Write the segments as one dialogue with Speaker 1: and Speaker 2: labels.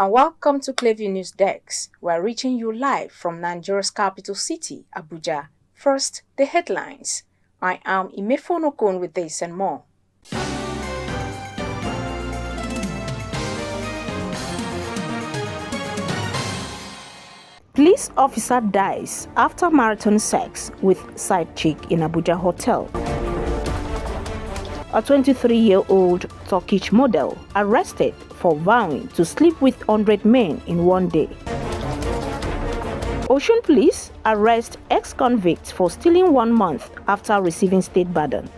Speaker 1: and welcome to Cleveland News Desk. We're reaching you live from Nigeria's capital city, Abuja. First, the headlines. I am Imefonokon with this and more. Police officer dies after marathon sex with side chick in Abuja hotel. A 23-year-old Turkish model arrested for vowing to sleep with 100 men in one day. Ocean police arrest ex-convicts for stealing 1 month after receiving state pardon.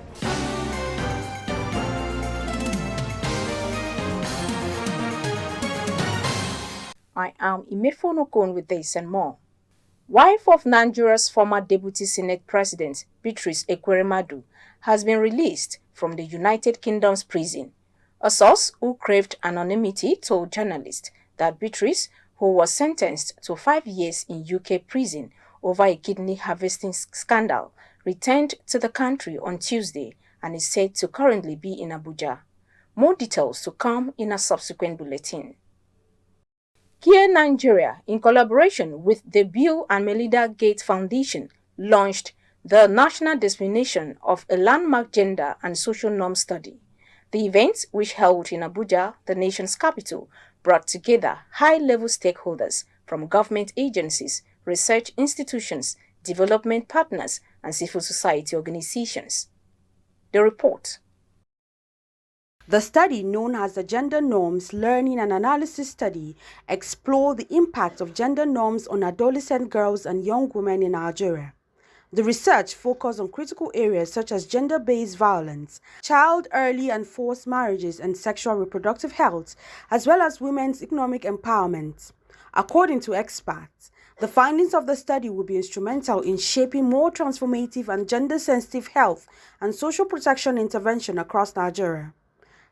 Speaker 1: I am Imefonokon with this and more. Wife of Nigeria's former Deputy Senate President, Beatrice Ekweremadu, has been released from the United Kingdom's prison. A source who craved anonymity told journalists that Beatrice, who was sentenced to 5 years in UK prison over a kidney harvesting scandal, returned to the country on Tuesday and is said to currently be in Abuja. More details to come in a subsequent bulletin. Here, Nigeria, in collaboration with the Bill and Melinda Gates Foundation, launched the National Dissemination of a Landmark Gender and Social Norm Study. The event, which held in Abuja, the nation's capital, brought together high-level stakeholders from government agencies, research institutions, development partners, and civil society organizations. The report.
Speaker 2: The study, known as the Gender Norms Learning and Analysis Study, explored the impact of gender norms on adolescent girls and young women in Nigeria. The research focused on critical areas such as gender-based violence, child early and forced marriages, and sexual reproductive health, as well as women's economic empowerment. According to experts, the findings of the study will be instrumental in shaping more transformative and gender-sensitive health and social protection intervention across Nigeria.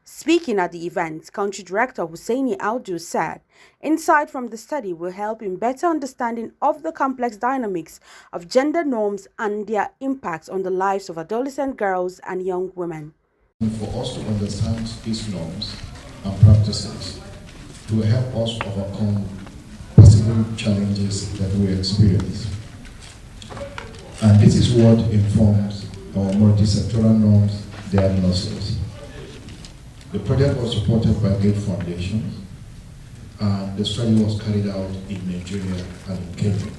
Speaker 2: Speaking at the event, Country Director Hussaini Aldu said, insight from the study will help in better understanding of the complex dynamics of gender norms and their impacts on the lives of adolescent girls and young women.
Speaker 3: For us to understand these norms and practices to help us overcome possible challenges that we experience. And this is what informs our multi-sectoral norms diagnosis. The project was supported by Gates Foundation, and the study was carried out in Nigeria and in Kenya.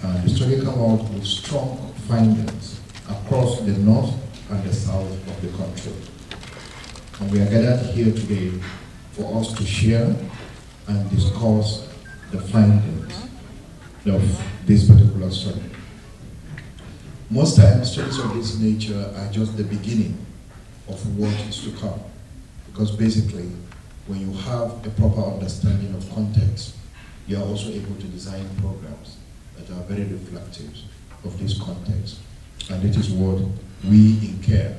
Speaker 3: And the study came out with strong findings across the north and the south of the country. And we are gathered here today for us to share and discuss the findings of this particular study. Most times, studies of this nature are just the beginning of what is to come. Because basically, when you have a proper understanding of context, you are also able to design programs that are very reflective of this context. And it is what we in CARE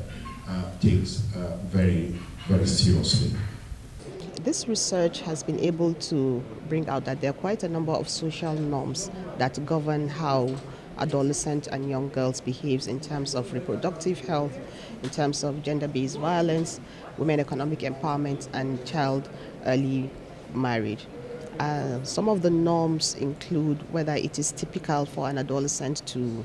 Speaker 3: takes very, very seriously.
Speaker 4: This research has been able to bring out that there are quite a number of social norms that govern how adolescent and young girls behaves in terms of reproductive health, in terms of gender-based violence, women economic empowerment, and child early marriage. Some of the norms include whether it is typical for an adolescent to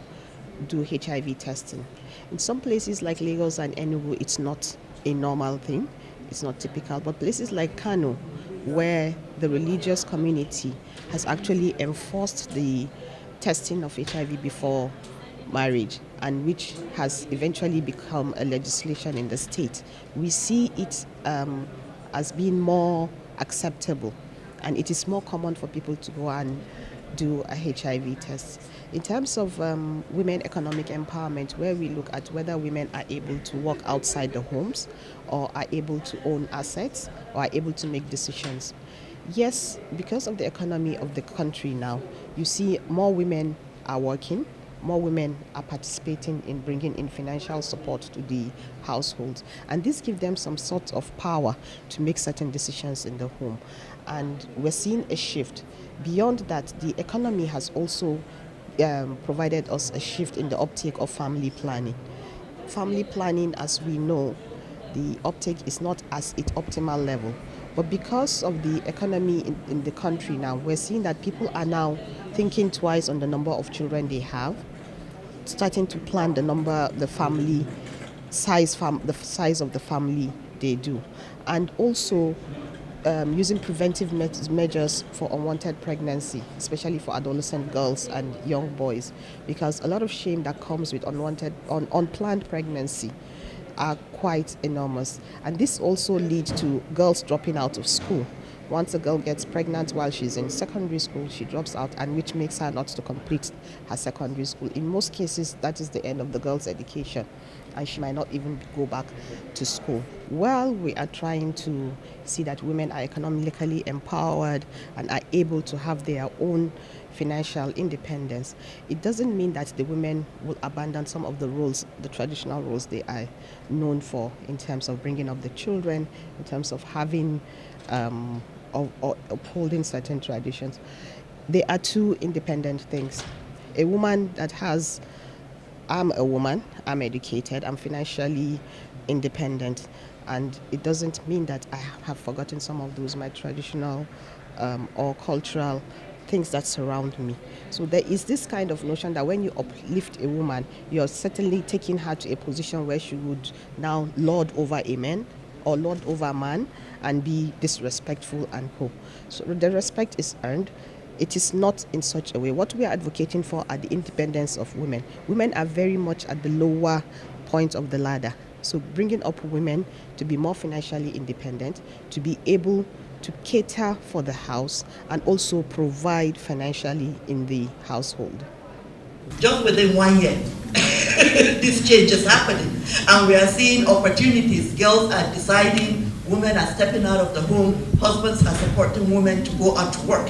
Speaker 4: do HIV testing. In some places like Lagos and Enugu, it's not a normal thing, it's not typical, but places like Kano, where the religious community has actually enforced the testing of HIV before marriage, and which has eventually become a legislation in the state. We see it as being more acceptable, and it is more common for people to go and do a HIV test. In terms of women economic empowerment, where we look at whether women are able to work outside the homes or are able to own assets or are able to make decisions. Yes, because of the economy of the country now, you see more women are working, more women are participating in bringing in financial support to the households. And this gives them some sort of power to make certain decisions in the home. And we're seeing a shift. Beyond that, the economy has also provided us a shift in the uptake of family planning. Family planning, as we know, the uptake is not at its optimal level. But because of the economy in the country now, we're seeing that people are now thinking twice on the number of children they have, starting to plan the size of the family they do, and also using preventive measures for unwanted pregnancy, especially for adolescent girls and young boys, because a lot of shame that comes with unplanned pregnancy are quite enormous. And this also leads to girls dropping out of school. Once a girl gets pregnant while she's in secondary school, she drops out, and which makes her not to complete her secondary school. In most cases, that is the end of the girl's education, and she might not even go back to school. While we are trying to see that women are economically empowered and are able to have their own financial independence, it doesn't mean that the women will abandon some of the roles, the traditional roles they are known for, in terms of bringing up the children, in terms of having or upholding certain traditions. They are two independent things. A woman that has, I'm a woman, I'm educated, I'm financially independent, and it doesn't mean that I have forgotten some of those my traditional or cultural things that surround me. So there is this kind of notion that when you uplift a woman, you're certainly taking her to a position where she would now lord over a man or lord over a man and be disrespectful and co. So the respect is earned. It is not in such a way. What we are advocating for are the independence of women. Women are very much at the lower point of the ladder. So bringing up women to be more financially independent, to be able to cater for the house and also provide financially in the household.
Speaker 5: Just within 1 year, this change is happening, and we are seeing opportunities. Girls are deciding, women are stepping out of the home, husbands are supporting women to go out to work.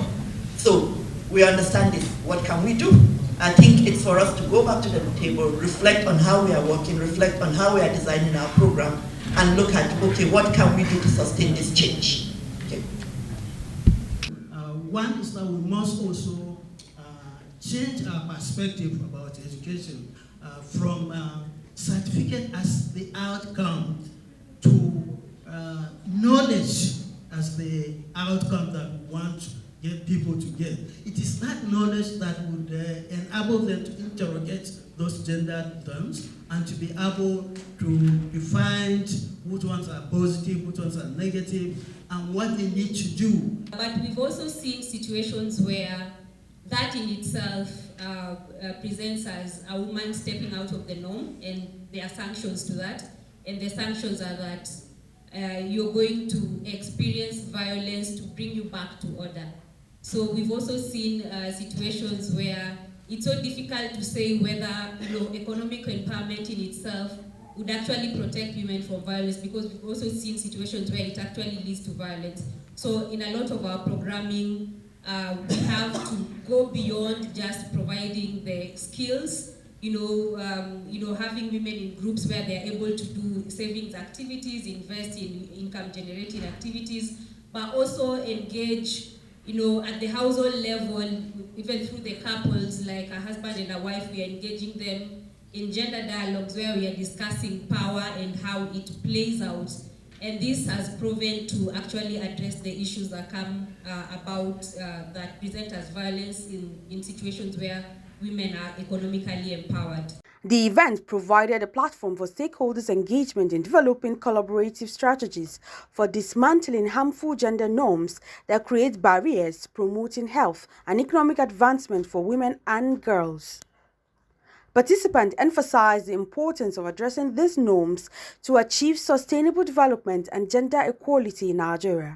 Speaker 5: So we understand this. What can we do? I think it's for us to go back to the table, reflect on how we are working, reflect on how we are designing our program, and look at, okay, what can we do to sustain this change? Okay.
Speaker 6: One is that we must also change our perspective about education from certificate as the outcome to knowledge as the outcome that we want to get people to get. It is that knowledge that would enable them to interrogate those gender terms and to be able to define which ones are positive, which ones are negative, and what they need to do.
Speaker 7: But we've also seen situations where that in itself presents as a woman stepping out of the norm, and there are sanctions to that. And the sanctions are that you're going to experience violence to bring you back to order. So we've also seen situations where it's so difficult to say whether economic empowerment in itself would actually protect women from violence, because we've also seen situations where it actually leads to violence. So in a lot of our programming, we have to go beyond just providing the skills, having women in groups where they're able to do savings activities, invest in income generating activities, but also engage at the household level, even through the couples, like a husband and a wife, we are engaging them in gender dialogues where we are discussing power and how it plays out. And this has proven to actually address the issues that come about that present as violence in situations where women are economically empowered.
Speaker 2: The event provided a platform for stakeholders' engagement in developing collaborative strategies for dismantling harmful gender norms that create barriers promoting health and economic advancement for women and girls. Participants emphasized the importance of addressing these norms to achieve sustainable development and gender equality in Nigeria.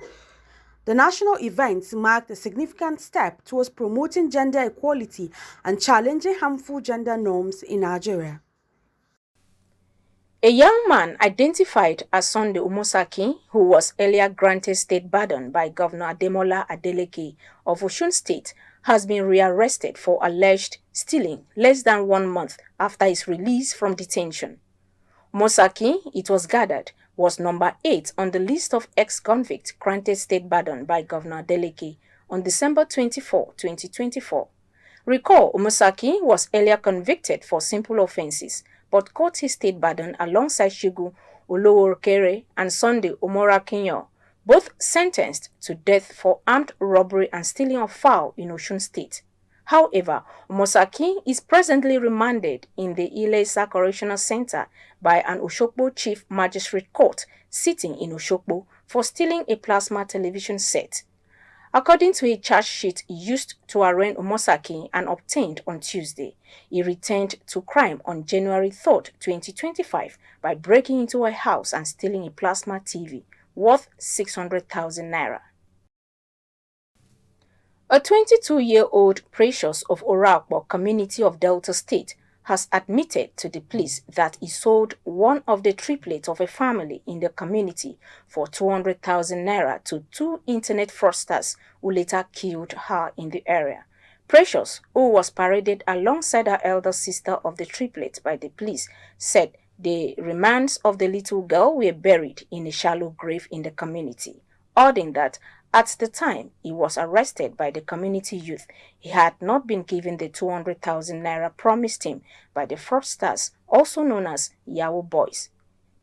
Speaker 2: The national events marked a significant step towards promoting gender equality and challenging harmful gender norms in Nigeria.
Speaker 1: A young man identified as Sunday Umosaki, who was earlier granted state pardon by Governor Ademola Adeleke of Osun State, has been rearrested for alleged stealing less than 1 month after his release from detention. Umosaki, it was gathered, was number 8 on the list of ex-convicts granted state pardon by Governor Adeleke on December 24, 2024. Recall, Umosaki was earlier convicted for simple offenses, but got his state pardon alongside Shigu Oloworokere and Sunday Omorakinyo both sentenced to death for armed robbery and stealing of fowl in Osun State. However, Omosaki is presently remanded in the Ilesa Correctional Center by an Oshogbo Chief Magistrate Court sitting in Oshogbo for stealing a plasma television set. According to a charge sheet used to arraign Omosaki and obtained on Tuesday, he returned to crime on January 3, 2025 by breaking into a house and stealing a plasma TV worth 600,000 naira. A 22-year-old Precious of Orakpo community of Delta State has admitted to the police that he sold one of the triplets of a family in the community for 200,000 naira to two internet fraudsters who later killed her in the area. Precious, who was paraded alongside her elder sister of the triplets by the police, said the remains of the little girl were buried in a shallow grave in the community, adding that at the time he was arrested by the community youth, he had not been given the 200,000 naira promised him by the fraudsters, also known as Yahoo Boys.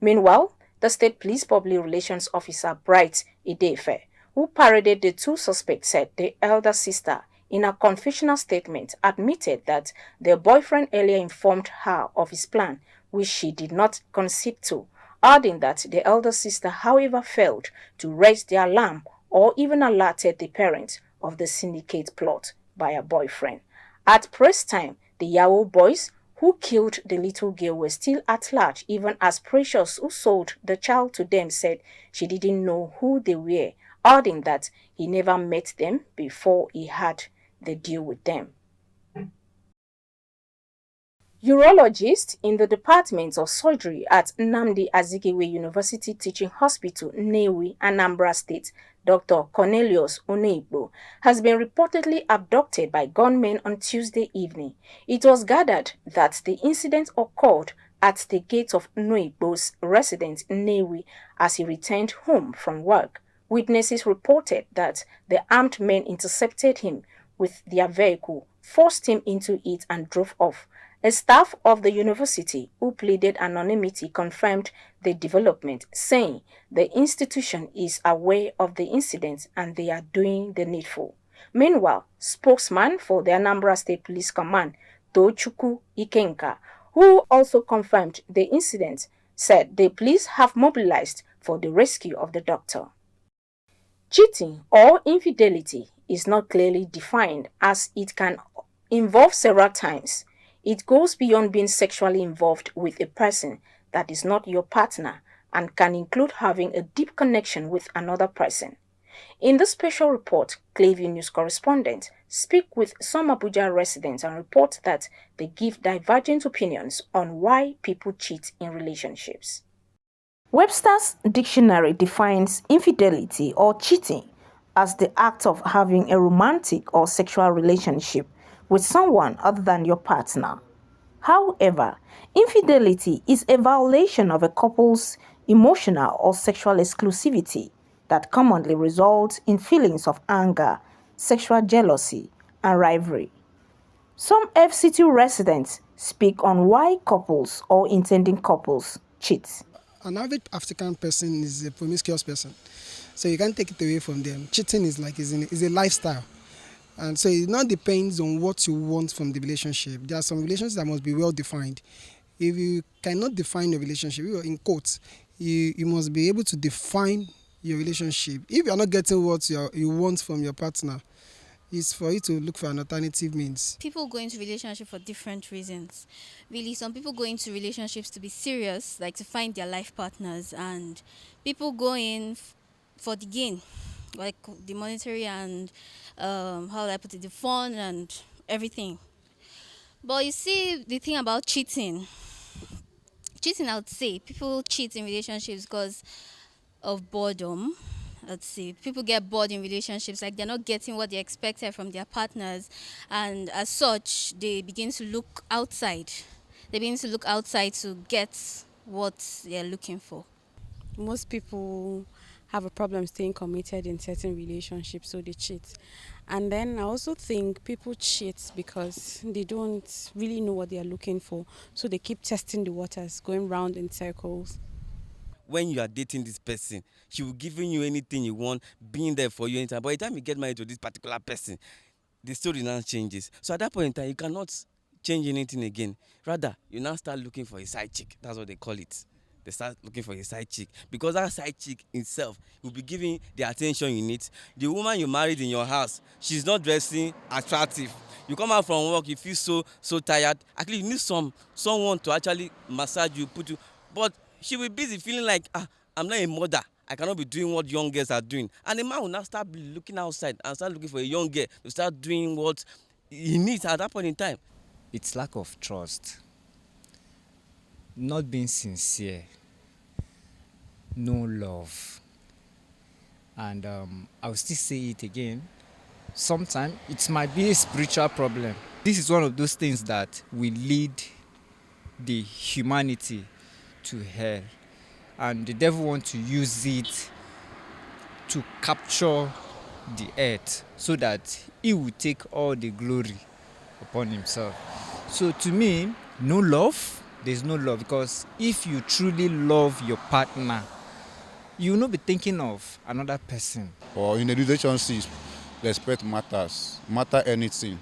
Speaker 1: Meanwhile, the State Police Public Relations Officer Bright Idefe, who paraded the two suspects, said the elder sister, in a confessional statement, admitted that their boyfriend earlier informed her of his plan, which she did not concede to, adding that the elder sister, however, failed to raise the alarm or even alerted the parents of the syndicate plot by her boyfriend. At press time, the Yahoo Boys who killed the little girl were still at large, even as Precious, who sold the child to them, said she didn't know who they were, adding that he never met them before he had the deal with them. Urologist in the Department of Surgery at Nnamdi Azikiwe University Teaching Hospital, Nnewi, Anambra State, Dr. Cornelius Onyeigbo, has been reportedly abducted by gunmen on Tuesday evening. It was gathered that the incident occurred at the gate of Onyeigbo's residence in Nnewi as he returned home from work. Witnesses reported that the armed men intercepted him with their vehicle, forced him into it and drove off. A staff of the university who pleaded anonymity confirmed the development, saying the institution is aware of the incident and they are doing the needful. Meanwhile, spokesman for the Anambra State Police Command, Tochukwu Ikenga, who also confirmed the incident, said the police have mobilized for the rescue of the doctor. Cheating or infidelity is not clearly defined, as it can involve several times. It goes beyond being sexually involved with a person that is not your partner and can include having a deep connection with another person. In this special report, Clearview News correspondents speak with some Abuja residents and report that they give divergent opinions on why people cheat in relationships. Webster's dictionary defines infidelity or cheating as the act of having a romantic or sexual relationship with someone other than your partner. However, infidelity is a violation of a couple's emotional or sexual exclusivity that commonly results in feelings of anger, sexual jealousy, and rivalry. Some FCT residents speak on why couples or intending couples cheat.
Speaker 8: An average African person is a promiscuous person, so you can't take it away from them. Cheating is a lifestyle. And so it now depends on what you want from the relationship. There are some relationships that must be well defined. If you cannot define your relationship, in quotes, you must be able to define your relationship. If you are not getting what you want from your partner, it's for you to look for an alternative means.
Speaker 9: People go into relationships for different reasons. Really, some people go into relationships to be serious, like to find their life partners, and people go in for the gain, like the monetary and how do I put it, the fun and everything. But you see, the thing about cheating, I would say people cheat in relationships because of boredom. Let's see, people get bored in relationships, like they're not getting what they expected from their partners, and as such, they begin to look outside. They begin to look outside to get what they're looking for.
Speaker 2: Most people have a problem staying committed in certain relationships, so they cheat. And then I also think people cheat because they don't really know what they are looking for, so they keep testing the waters, going round in circles.
Speaker 10: when you are dating this person, she will giving you anything you want, being there for you anytime. But by the time you get married to this particular person, the story now changes. So at that point in time, you cannot change anything again. Rather, you now start looking for a side chick. That's what they call it. They start looking for a side chick, because that side chick itself will be giving the attention you need. The woman you married in your house, she's not dressing attractive. You come out from work, you feel so tired. Actually, you need someone to actually massage you, put you. But she will be busy feeling like, I'm not a mother. I cannot be doing what young girls are doing. And the man will now start looking outside and start looking for a young girl to start doing what he needs at that point in time.
Speaker 11: It's lack of trust, not being sincere, no love. And I'll still say it again, sometimes it might be a spiritual problem. This is one of those things that will lead the humanity to hell, and the devil wants to use it to capture the earth so that he will take all the glory upon himself. So to me, no love, there's no love, because if you truly love your partner, you will not be thinking of another person.
Speaker 12: Or in a relationship, respect matters. Matter anything.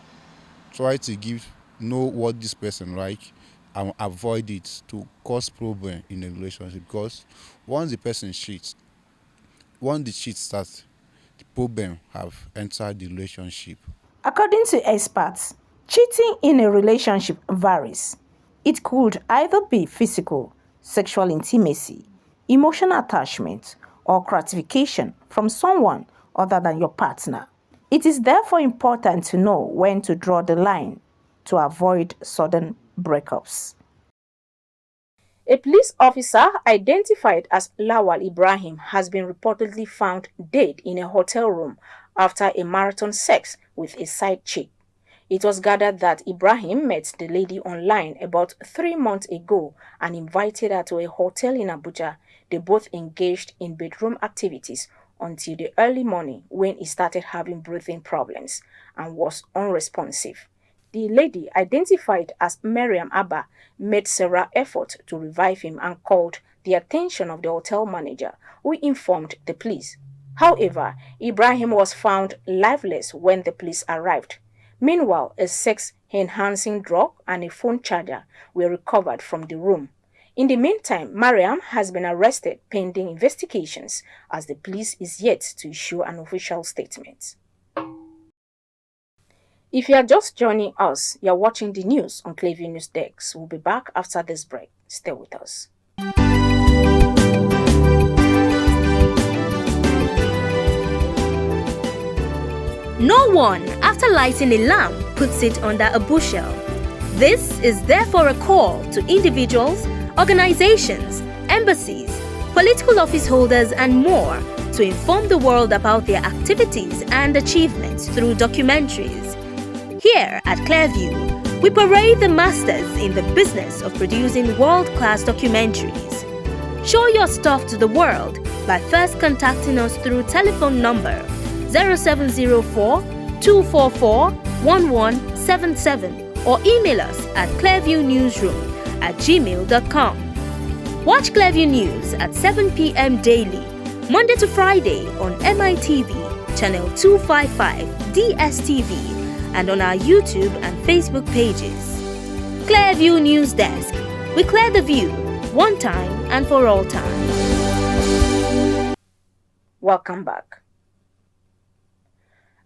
Speaker 12: Try to know what this person like and avoid it to cause problem in a relationship. Because once the person cheats, once the cheat starts, the problem have entered the relationship.
Speaker 1: According to experts, cheating in a relationship varies. It could either be physical, sexual intimacy, emotional attachment, or gratification from someone other than your partner. It is therefore important to know when to draw the line to avoid sudden breakups. A police officer identified as Lawal Ibrahim has been reportedly found dead in a hotel room after a marathon sex with a side chick. It was gathered that Ibrahim met the lady online about 3 months ago and invited her to a hotel in Abuja. They both engaged in bedroom activities until the early morning, when he started having breathing problems and was unresponsive. The lady, identified as Mariam Abba, made several efforts to revive him and called the attention of the hotel manager, who informed the police. However, Ibrahim was found lifeless when the police arrived. Meanwhile, a sex-enhancing drug and a phone charger were recovered from the room. In the meantime, Mariam has been arrested pending investigations, as the police is yet to issue an official statement. If you are just joining us, you are watching the news on Clearview News Desk. We'll be back after this break. Stay with us.
Speaker 13: No one, after lighting a lamp, puts it under a bushel. This is therefore a call to individuals, organizations, embassies, political office holders, and more to inform the world about their activities and achievements through documentaries. Here at Clearview, we parade the masters in the business of producing world-class documentaries. Show your stuff to the world by first contacting us through telephone number 0704 244 1177 or email us at clearviewnewsroom@gmail.com. Watch Clearview News at 7 p.m. daily, Monday to Friday on MITV, channel 255, DSTV, and on our YouTube and Facebook pages. Clearview News Desk. We clear the view, one time and for all time.
Speaker 1: Welcome back.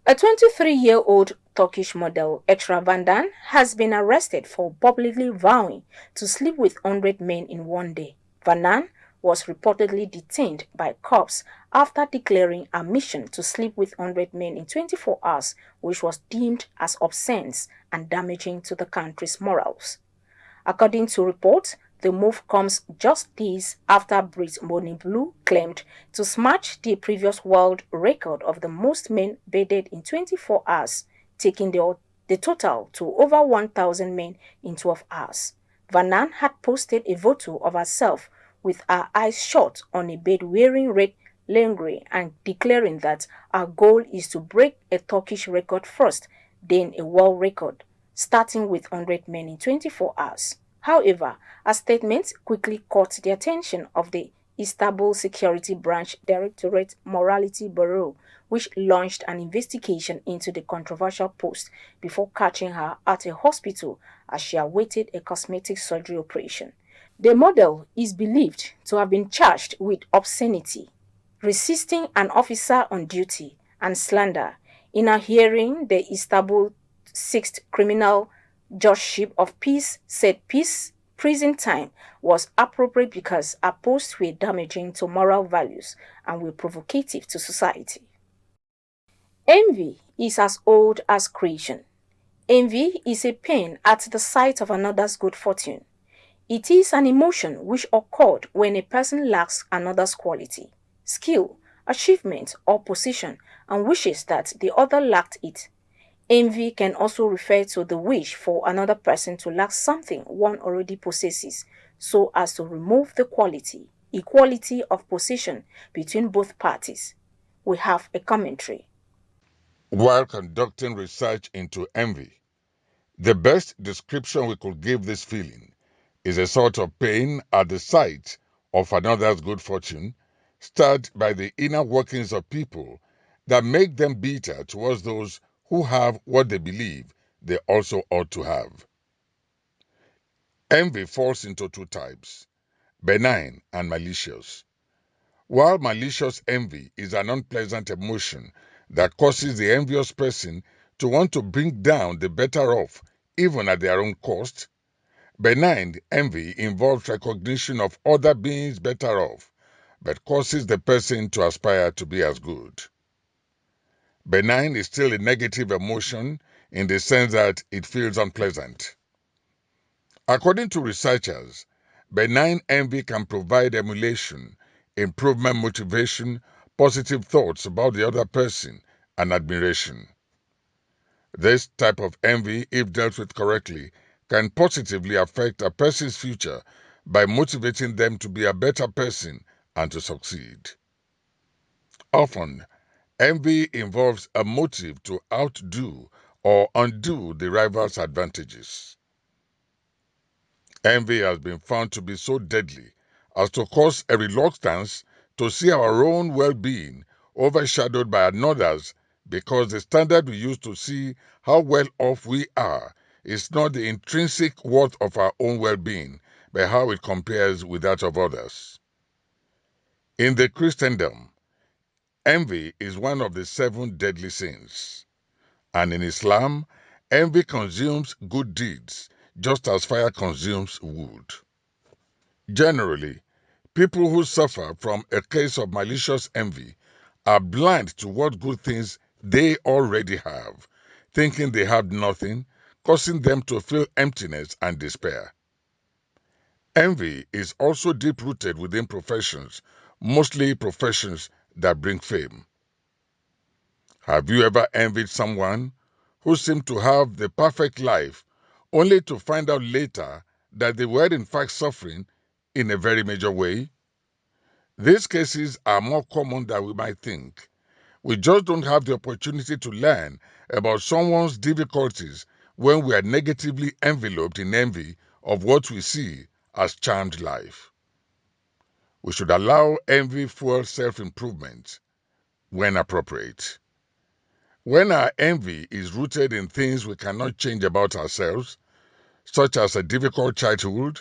Speaker 1: A 23-year-old Turkish model, Etra Vandan, has been arrested for publicly vowing to sleep with 100 men in one day. Vandan was reportedly detained by cops after declaring a mission to sleep with 100 men in 24 hours, which was deemed as obscene and damaging to the country's morals. According to reports, the move comes just days after Brit Moniblu claimed to smash the previous world record of the most men bedded in 24 hours, taking the total to over 1,000 men in 12 hours. Vandan had posted a photo of herself with her eyes shut on a bed wearing red lingerie and declaring that her goal is to break a Turkish record first, then a world record, starting with 100 men in 24 hours. However, her statement quickly caught the attention of the Istanbul Security Branch Directorate Morality Bureau, which launched an investigation into the controversial post before catching her at a hospital as she awaited a cosmetic surgery operation. The model is believed to have been charged with obscenity, resisting an officer on duty, and slander. In a hearing, the Istanbul 6th Criminal Judgeship of Peace said peace prison time was appropriate because her posts were damaging to moral values and were provocative to society. Envy is as old as creation. Envy is a pain at the sight of another's good fortune. It is an emotion which occurred when a person lacks another's quality, skill, achievement, or position and wishes that the other lacked it. Envy can also refer to the wish for another person to lack something one already possesses, so as to remove the equality of position between both parties. We have a commentary.
Speaker 14: While conducting research into envy, the best description we could give this feeling is a sort of pain at the sight of another's good fortune, stirred by the inner workings of people that make them bitter towards those who have what they believe they also ought to have. Envy falls into two types, benign and malicious. While malicious envy is an unpleasant emotion that causes the envious person to want to bring down the better off even at their own cost, benign envy involves recognition of other beings better off, but causes the person to aspire to be as good. Benign is still a negative emotion in the sense that it feels unpleasant. According to researchers, benign envy can provide emulation, improvement motivation, positive thoughts about the other person, and admiration. This type of envy, if dealt with correctly, can positively affect a person's future by motivating them to be a better person and to succeed. Often, envy involves a motive to outdo or undo the rival's advantages. Envy has been found to be so deadly as to cause a reluctance to see our own well-being overshadowed by another's because the standard we use to see how well off we are is not the intrinsic worth of our own well-being, but how it compares with that of others. In the Christendom, envy is one of the 7 deadly sins. And in Islam, envy consumes good deeds, just as fire consumes wood. Generally, people who suffer from a case of malicious envy are blind to what good things they already have, thinking they have nothing, causing them to feel emptiness and despair. Envy is also deep-rooted within professions, mostly professions that bring fame. Have you ever envied someone who seemed to have the perfect life, only to find out later that they were in fact suffering in a very major way? These cases are more common than we might think. We just don't have the opportunity to learn about someone's difficulties when we are negatively enveloped in envy of what we see as charmed life. We should allow envy fuel self-improvement when appropriate. When our envy is rooted in things we cannot change about ourselves, such as a difficult childhood,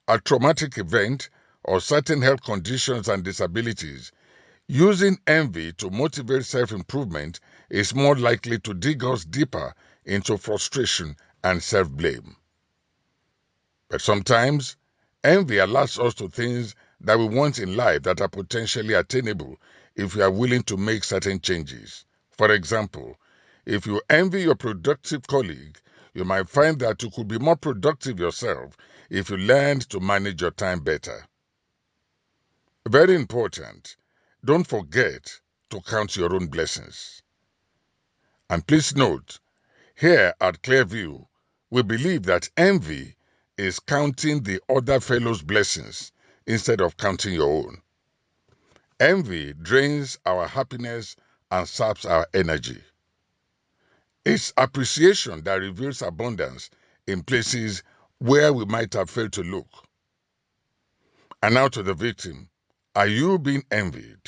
Speaker 14: a traumatic event, or certain health conditions and disabilities, using envy to motivate self-improvement is more likely to dig us deeper into frustration and self-blame. But sometimes, envy alerts us to things that we want in life that are potentially attainable if we are willing to make certain changes. For example, if you envy your productive colleague, you might find that you could be more productive yourself if you learned to manage your time better. Very important, don't forget to count your own blessings. And please note, here at Clearview, we believe that envy is counting the other fellow's blessings instead of counting your own. Envy drains our happiness and saps our energy. It's appreciation that reveals abundance in places where we might have failed to look. And now to the victim, Are you being envied?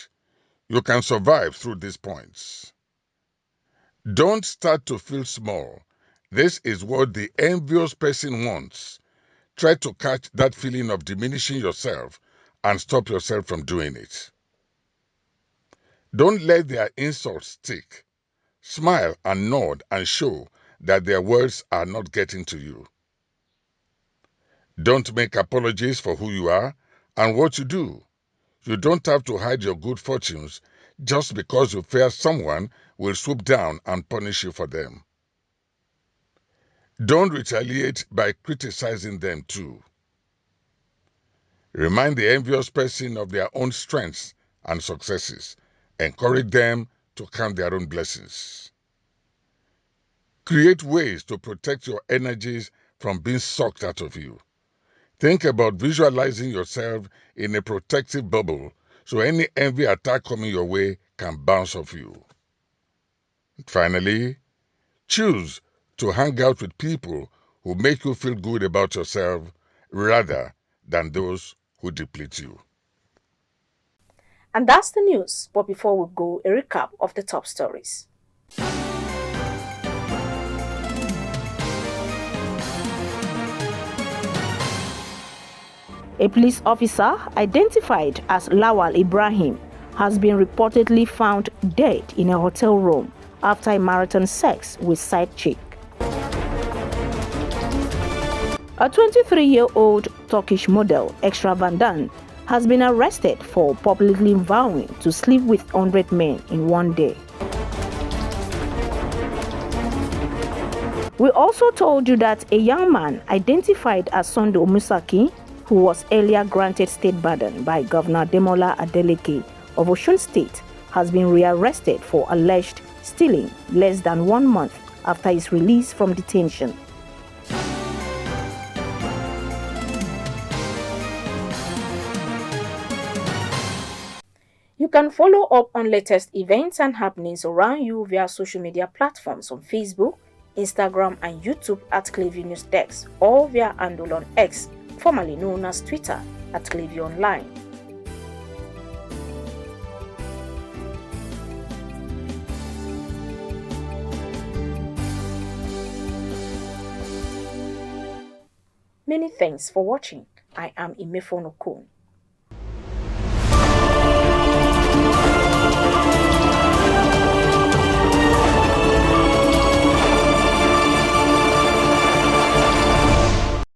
Speaker 14: You can survive through these points. Don't start to feel small. This is what the envious person wants. Try to catch that feeling of diminishing yourself and stop yourself from doing it. Don't let their insults stick. Smile and nod and show that their words are not getting to you. Don't make apologies for who you are and what you do. You don't have to hide your good fortunes just because you fear someone will swoop down and punish you for them. Don't retaliate by criticizing them too. Remind the envious person of their own strengths and successes. Encourage them to count their own blessings. Create ways to protect your energies from being sucked out of you. Think about visualizing yourself in a protective bubble so any envy attack coming your way can bounce off you. Finally, choose to hang out with people who make you feel good about yourself rather than those who deplete you.
Speaker 1: And that's the news. But before we go, a recap of the top stories. A police officer identified as Lawal Ibrahim has been reportedly found dead in a hotel room after a marathon sex with side chick. A 23-year-old Turkish model, Extra Van Dan, has been arrested for publicly vowing to sleep with 100 men in one day. We also told you that a young man identified as Sunday Omusaki, who was earlier granted state pardon by Governor Demola Adeleke of Osun State, has been rearrested for alleged stealing less than 1 month after his release from detention. You can follow up on latest events and happenings around you via social media platforms on Facebook, Instagram, and YouTube at Cleview News Desk, or via handle on X, formerly known as Twitter, at Cleview Online. Many thanks for watching. I am Imefonokun.